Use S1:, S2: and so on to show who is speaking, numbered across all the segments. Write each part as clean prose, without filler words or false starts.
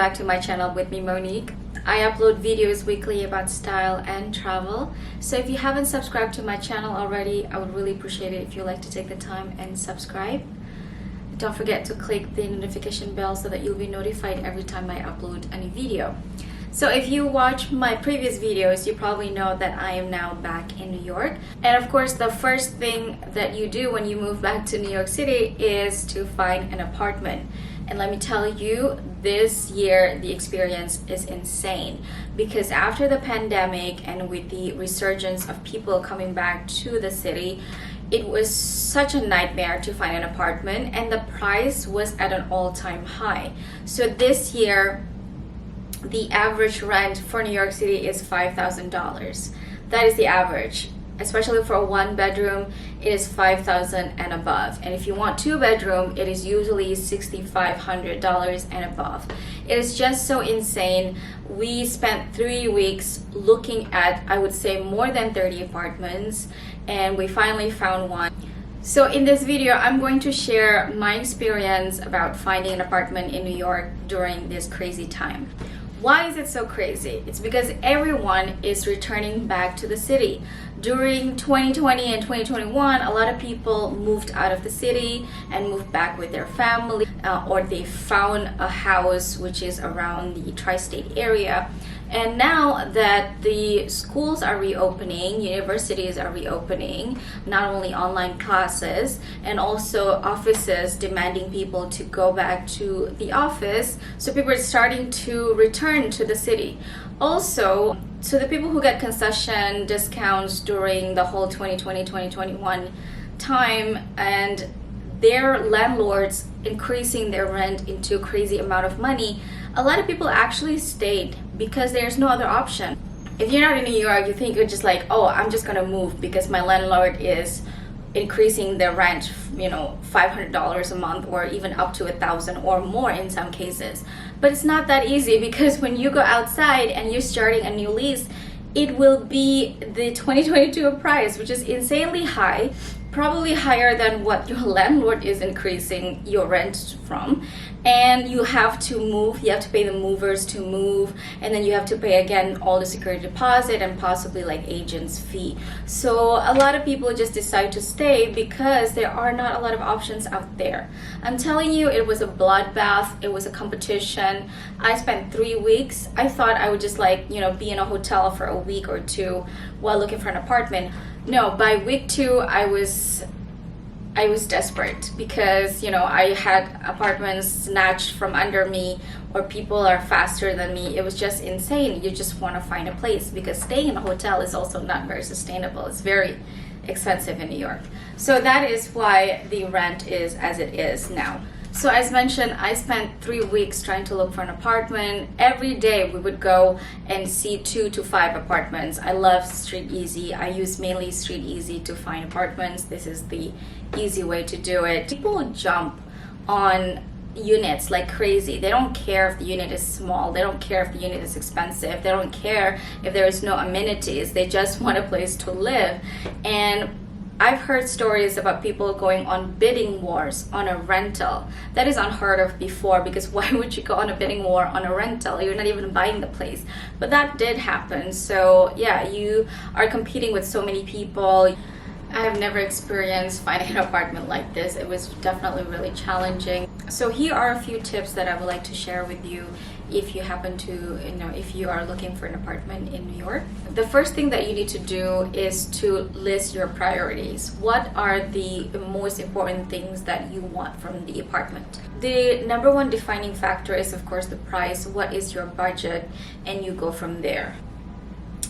S1: back to my channel with me, Monique. I upload videos weekly about style and travel. So if you haven't subscribed to my channel already, I would really appreciate it if you'd like to take the time and subscribe. Don't forget to click the notification bell so that you'll be notified every time I upload a new video. So if you watch my previous videos, you probably know that I am now back in New York. And of course, the first thing that you do when you move back to New York City is to find an apartment. And let me tell you, this year the experience is insane, because after the pandemic and with the resurgence of people coming back to the city, it was such a nightmare to find an apartment, and the price was at an all-time high. So this year, the average rent for New York City is $5,000. That is the average. Especially for a one bedroom, it is $5,000 and above. And if you want two bedroom, it is usually $6,500 and above. It is just so insane. We spent 3 weeks looking at, I would say, more than 30 apartments, and we finally found one. So in this video, I'm going to share my experience about finding an apartment in New York during this crazy time. Why is it so crazy? It's because everyone is returning back to the city. During 2020 and 2021, a lot of people moved out of the city and moved back with their family, or they found a house which is around the tri-state area. And now that the schools are reopening, universities are reopening, not only online classes, and also offices demanding people to go back to the office, so people are starting to return to the city. Also, so the people who get concession discounts during the whole 2020-2021 time, and their landlords increasing their rent into a crazy amount of money, a lot of people actually stayed because there's no other option. If you're not in New York, you think you're just like, oh, I'm just gonna move because my landlord is increasing their rent, $500 a month, or even up to $1,000 or more in some cases. But it's not that easy, because when you go outside and you're starting a new lease, it will be the 2022 price, which is insanely high, probably higher than what your landlord is increasing your rent from. And you have to move, you have to pay the movers to move, and then you have to pay again all the security deposit and possibly like agent's fee. So a lot of people just decide to stay because there are not a lot of options out there. I'm telling you, it was a bloodbath, it was a competition. I spent 3 weeks. I thought I would just be in a hotel for a week or two while looking for an apartment. No, by week 2, I was desperate, because I had apartments snatched from under me, or people are faster than me. It was just insane. You just want to find a place, because staying in a hotel is also not very sustainable. It's very expensive in New York. So that is why the rent is as it is now. So as mentioned, I spent 3 weeks trying to look for an apartment. Every day we would go and see 2 to 5 apartments. I love Street Easy. I use mainly Street Easy to find apartments. This is the easy way to do it. People jump on units like crazy. They don't care if the unit is small. They don't care if the unit is expensive. They don't care if there is no amenities. They just want a place to live. And I've heard stories about people going on bidding wars on a rental. That is unheard of before, because why would you go on a bidding war on a rental? You're not even buying the place. But that did happen. So yeah, you are competing with so many people. I have never experienced finding an apartment like this. It was definitely really challenging. So here are a few tips that I would like to share with you if you happen to, if you are looking for an apartment in New York. The first thing that you need to do is to list your priorities. What are the most important things that you want from the apartment? The number one defining factor is, of course, the price. What is your budget? And you go from there.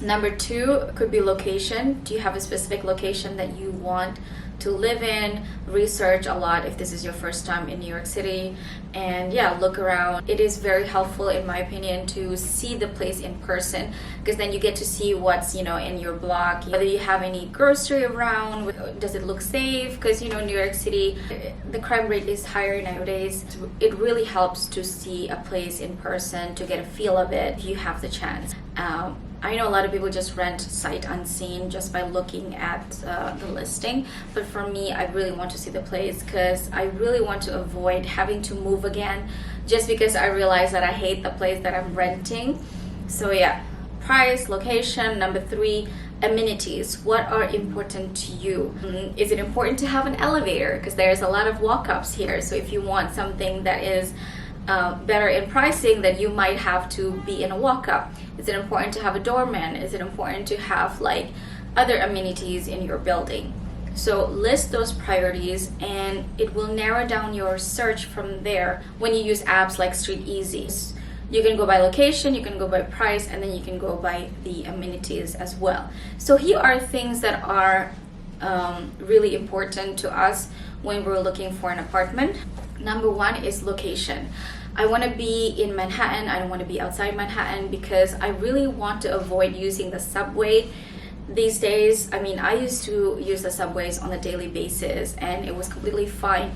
S1: Number 2 could be location. Do you have a specific location that you want to live in? Research a lot if this is your first time in New York City, and yeah, look around. It is very helpful, in my opinion, to see the place in person, because then you get to see what's in your block, whether you have any grocery around, does it look safe, because New York City, the crime rate is higher nowadays. It really helps to see a place in person, to get a feel of it if you have the chance. I know a lot of people just rent sight unseen just by looking at the listing, but for me, I really want to see the place, because I really want to avoid having to move again just because I realized that I hate the place that I'm renting. So yeah, price, location. Number 3, amenities. What are important to you? Is it important to have an elevator? Because there's a lot of walk-ups here. So if you want something that is better in pricing, then you might have to be in a walk-up. Is it important to have a doorman? Is it important to have like other amenities in your building? So list those priorities and it will narrow down your search from there when you use apps like Street Easy. You can go by location, you can go by price, and then you can go by the amenities as well. So here are things that are really important to us when we're looking for an apartment. Number 1 is location. I want to be in Manhattan. I don't want to be outside Manhattan because I really want to avoid using the subway these days. I mean, I used to use the subways on a daily basis and it was completely fine.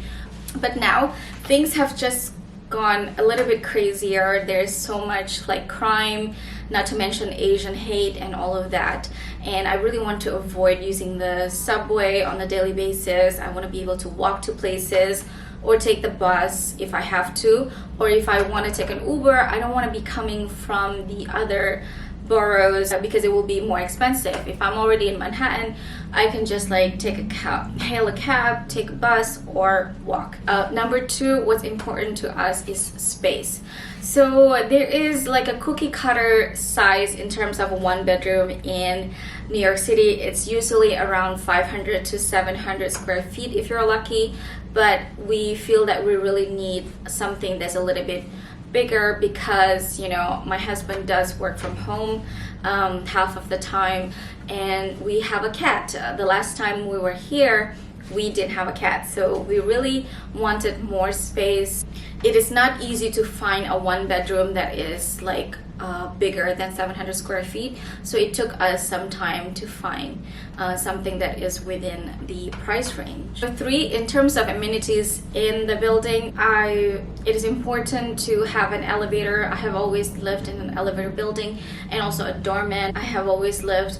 S1: But now things have just gone a little bit crazier. There's so much like crime, not to mention Asian hate and all of that. And I really want to avoid using the subway on a daily basis. I want to be able to walk to places or take the bus if I have to, or if I want to take an Uber, I don't want to be coming from the other boroughs because it will be more expensive. If I'm already in Manhattan, I can just like take a cab, hail a cab, take a bus, or walk. Number 2, what's important to us is space. So there is like a cookie cutter size in terms of a 1-bedroom in New York City. It's usually around 500 to 700 square feet if you're lucky, but we feel that we really need something that's a little bit bigger because, you know, my husband does work from home half of the time, and we have a cat. The last time we were here, we didn't have a cat, so we really wanted more space. It is not easy to find a 1-bedroom that is like bigger than 700 square feet, so it took us some time to find something that is within the price range. 3, in terms of amenities in the building, it is important to have an elevator. I have always lived in an elevator building, and also a doorman. I have always lived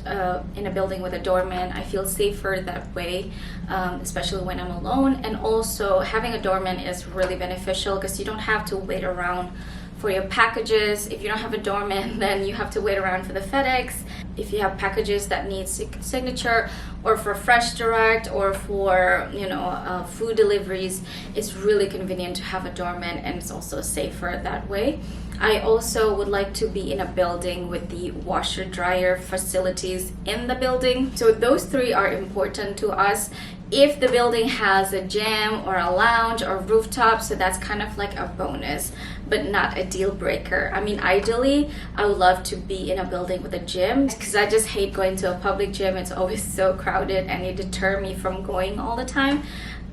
S1: in a building with a doorman. I feel safer that way, especially when I'm alone. And also having a doorman is really beneficial because you don't have to wait around for your packages. If you don't have a doorman, then you have to wait around for the FedEx. If you have packages that need signature, or for Fresh Direct, or for food deliveries, it's really convenient to have a doorman, and it's also safer that way. I also would like to be in a building with the washer dryer facilities in the building. So those 3 are important to us. If the building has a gym or a lounge or rooftop, so that's kind of like a bonus, but not a deal breaker. I mean, ideally, I would love to be in a building with a gym because I just hate going to a public gym. It's always so crowded and it deters me from going all the time.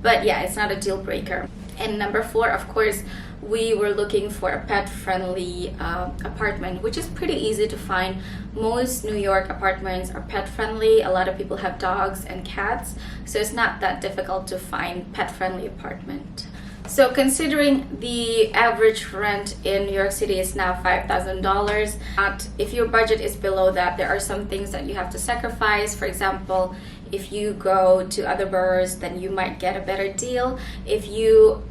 S1: But yeah, it's not a deal breaker. And number 4, of course, we were looking for a pet-friendly apartment, which is pretty easy to find. Most New York apartments are pet-friendly. A lot of people have dogs and cats, so it's not that difficult to find pet-friendly apartment. So considering the average rent in New York City is now $5,000, if your budget is below that, there are some things that you have to sacrifice. For example, if you go to other boroughs, then you might get a better deal. If you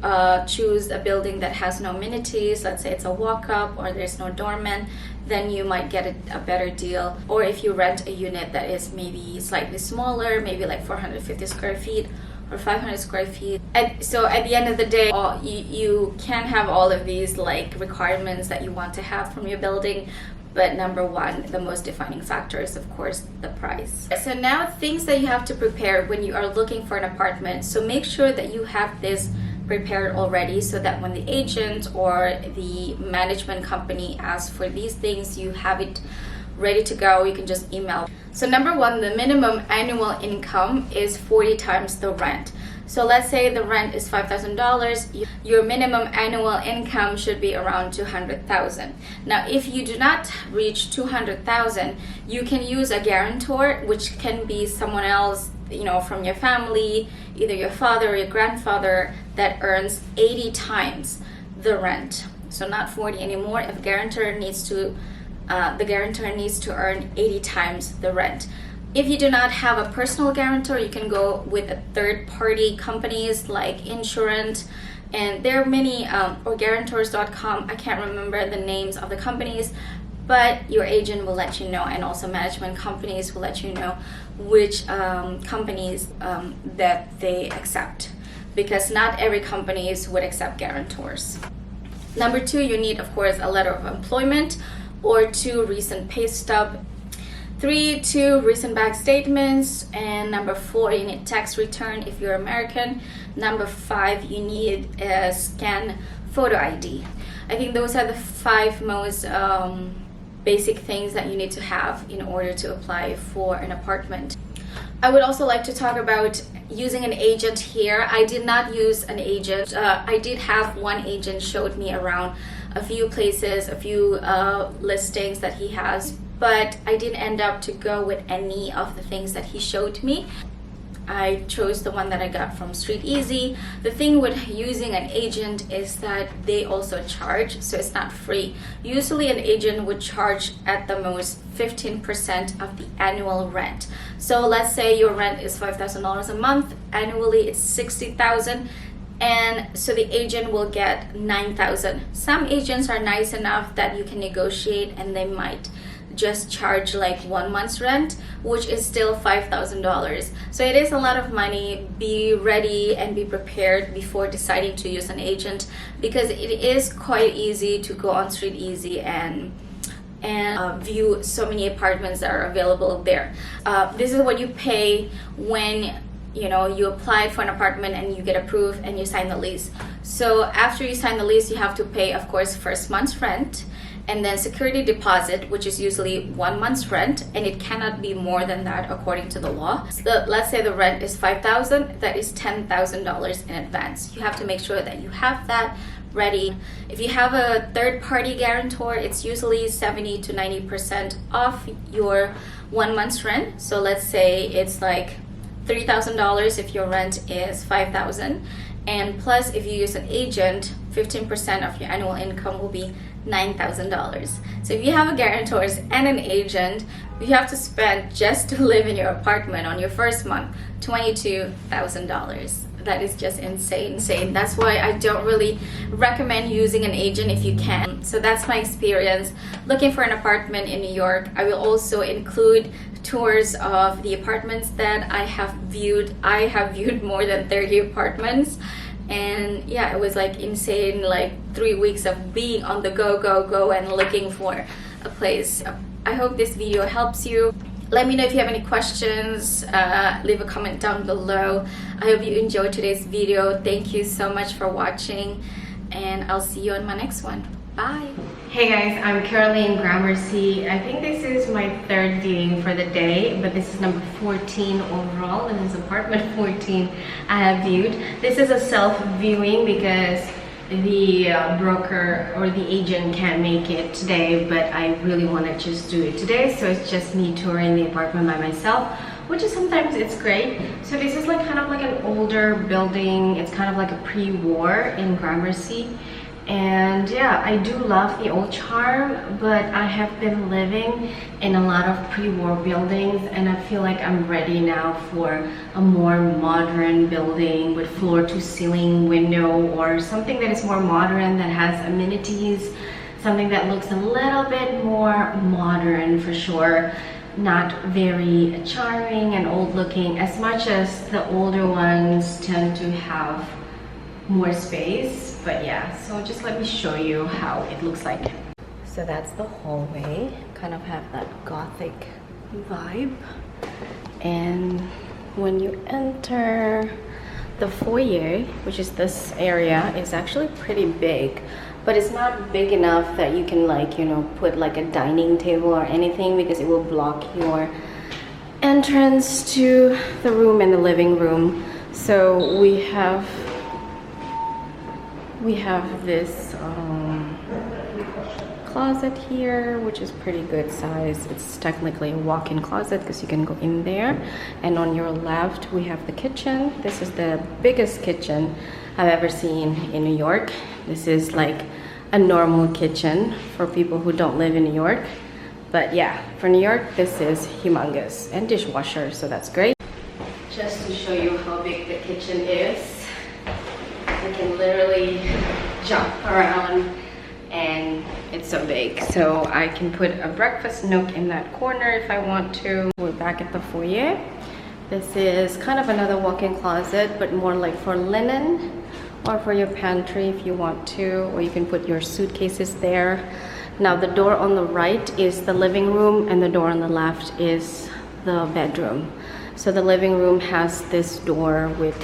S1: choose a building that has no amenities, let's say it's a walk-up or there's no doorman, then you might get a better deal. Or if you rent a unit that is maybe slightly smaller, maybe like 450 square feet or 500 square feet. And so at the end of the day, you can have all of these like requirements that you want to have from your building, but number 1, the most defining factor is of course the price. So now, things that you have to prepare when you are looking for an apartment. So make sure that you have this prepared already, so that when the agent or the management company asks for these things, you have it ready to go. You can just email. So number 1, the minimum annual income is 40 times the rent. So let's say the rent is $5,000. Your minimum annual income should be around $200,000. Now, if you do not reach $200,000, you can use a guarantor, which can be someone else, from your family, either your father or your grandfather, that earns 80 times the rent. So not 40 anymore. If the guarantor needs to earn 80 times the rent. If you do not have a personal guarantor, you can go with a third-party companies like insurance And there are many, or guarantors.com, I can't remember the names of the companies, but your agent will let you know, and also management companies will let you know which companies that they accept, because not every companies would accept guarantors. Number 2, you need, of course, a letter of employment or 2 recent pay stub. 3, 2 recent bank statements. And number 4, you need tax return if you're American. Number 5, you need a scan photo ID. I think those are the 5 most basic things that you need to have in order to apply for an apartment. I would also like to talk about using an agent here. I did not use an agent. I did have one agent showed me around a few places, a few listings that he has, but I didn't end up to go with any of the things that he showed me. I chose the one that I got from Street Easy. The thing with using an agent is that they also charge, so it's not free. Usually an agent would charge at the most 15% of the annual rent. So let's say your rent is $5,000 a month. Annually it's $60,000, and so the agent will get $9,000. Some agents are nice enough that you can negotiate, and they might just charge like 1 month's rent, which is still $5,000. So it is a lot of money. Be ready and be prepared before deciding to use an agent, because it is quite easy to go on Street Easy and view so many apartments that are available there. This is what you pay when you apply for an apartment and you get approved and you sign the lease. So after you sign the lease, you have to pay, of course, first month's rent, and then security deposit, which is usually 1 month's rent, and it cannot be more than that according to the law. So let's say the rent is $5,000, that is $10,000 in advance. You have to make sure that you have that ready. If you have a third-party guarantor, it's usually 70 to 90% off your 1 month's rent. So let's say it's like $3,000 if your rent is $5,000, and plus if you use an agent, 15% of your annual income will be $9,000. So if you have a guarantors and an agent, you have to spend just to live in your apartment on your first month $22,000. That is just insane. That's why I don't really recommend using an agent if you can. So that's my experience looking for an apartment in New York. I will also include tours of the apartments that I have viewed. I have viewed more than 30 apartments, and yeah, it was like insane, like 3 weeks of being on the go and looking for a place. I hope this video helps you. Let me know if you have any questions. Leave a comment down below. I hope you enjoyed today's video. Thank you so much for watching, and I'll see you on my next one. Bye.
S2: Hey guys, I'm Caroline Gramercy. I think this is my 3rd viewing for the day, but this is number 14 overall, and this is apartment 14 I have viewed. This is a self-viewing because the broker or the agent can't make it today, but I really want to just do it today, so it's just me touring the apartment by myself, which is sometimes it's great. So this is like kind of like an older building. It's kind of like a pre-war in Gramercy. And yeah, I do love the old charm, but I have been living in a lot of pre-war buildings, and I feel like I'm ready now for a more modern building with floor-to-ceiling window, or something that is more modern, that has amenities, something that looks a little bit more modern for sure. Not very charming and old looking, as much as the older ones tend to have more space. But yeah, so just let me show you how it looks like. So that's the hallway, kind of have that gothic vibe. And when you enter the foyer, which is this area, is actually pretty big, but it's not big enough that you can put like a dining table or anything, because it will block your entrance to the room and the living room. So we have this closet here, which is pretty good size. It's technically a walk-in closet because you can go in there. And on your left we have the kitchen. This is the biggest kitchen I've ever seen in New York. This is like a normal kitchen for people who don't live in New York, but yeah, for New York this is humongous. And dishwasher, so that's great. Just to show you how big the kitchen is, you can literally jump around, and it's so big. So I can put a breakfast nook in that corner if I want to. We're back at the foyer. This is kind of another walk-in closet, but more like for linen or for your pantry if you want to, or you can put your suitcases there. Now the door on the right is the living room, and the door on the left is the bedroom. So the living room has this door with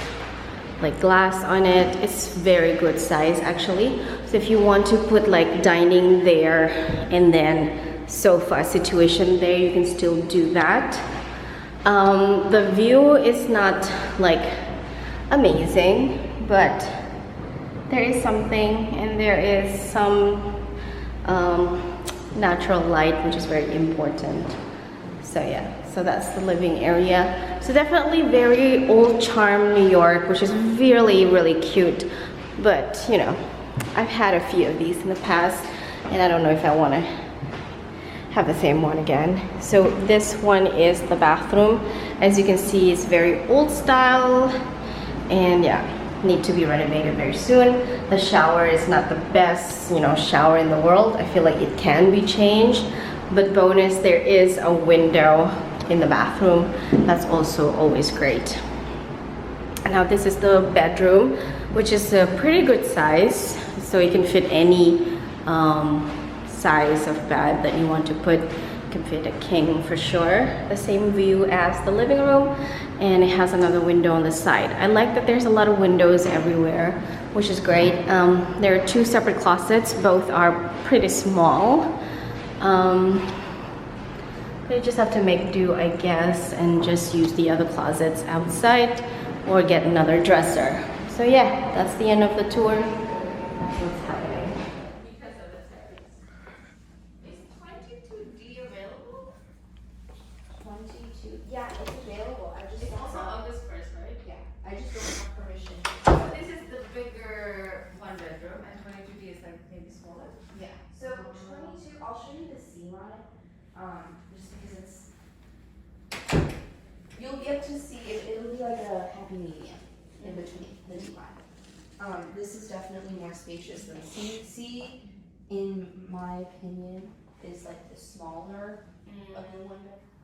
S2: like glass on it. It's very good size actually. So if you want to put like dining there and then sofa situation there, you can still do that. The view is not like amazing, but there is something, and there is some natural light, which is very important. So yeah, so that's the living area. So definitely very old charm New York, which is really, really cute. But you know, I've had a few of these in the past, and I don't know if I want to have the same one again. So this one is the bathroom. As you can see, it's very old style, and yeah, need to be renovated very soon. The shower is not the best, you know, shower in the world. I feel like it can be changed, but bonus, there is a window in the bathroom. That's also always great. Now this is the bedroom, which is a pretty good size, so you can fit any size of bed that you want to put. You can fit a king for sure. The same view as the living room, and it has another window on the side. I like that there's a lot of windows everywhere, which is great. There are two separate closets. Both are pretty small. You just have to make do, I guess, and just use the other closets outside or get another dresser. So yeah, that's the end of the tour. That's what's happening. Because of the terrace. Is 22D available?
S3: 22. Yeah, it's available. I just
S2: It's
S3: don't
S2: also
S3: have.
S2: on this first, right?
S3: Yeah, I just don't have permission.
S2: So this is the bigger one bedroom, and 22D is like maybe smaller.
S3: Yeah. So 22. I'll show you the seam on it. Just because it's. You'll get to see it. It'll be like a happy medium in between the two lines. This is definitely more spacious than C. C, in my opinion, is like the smaller of the one bedroom.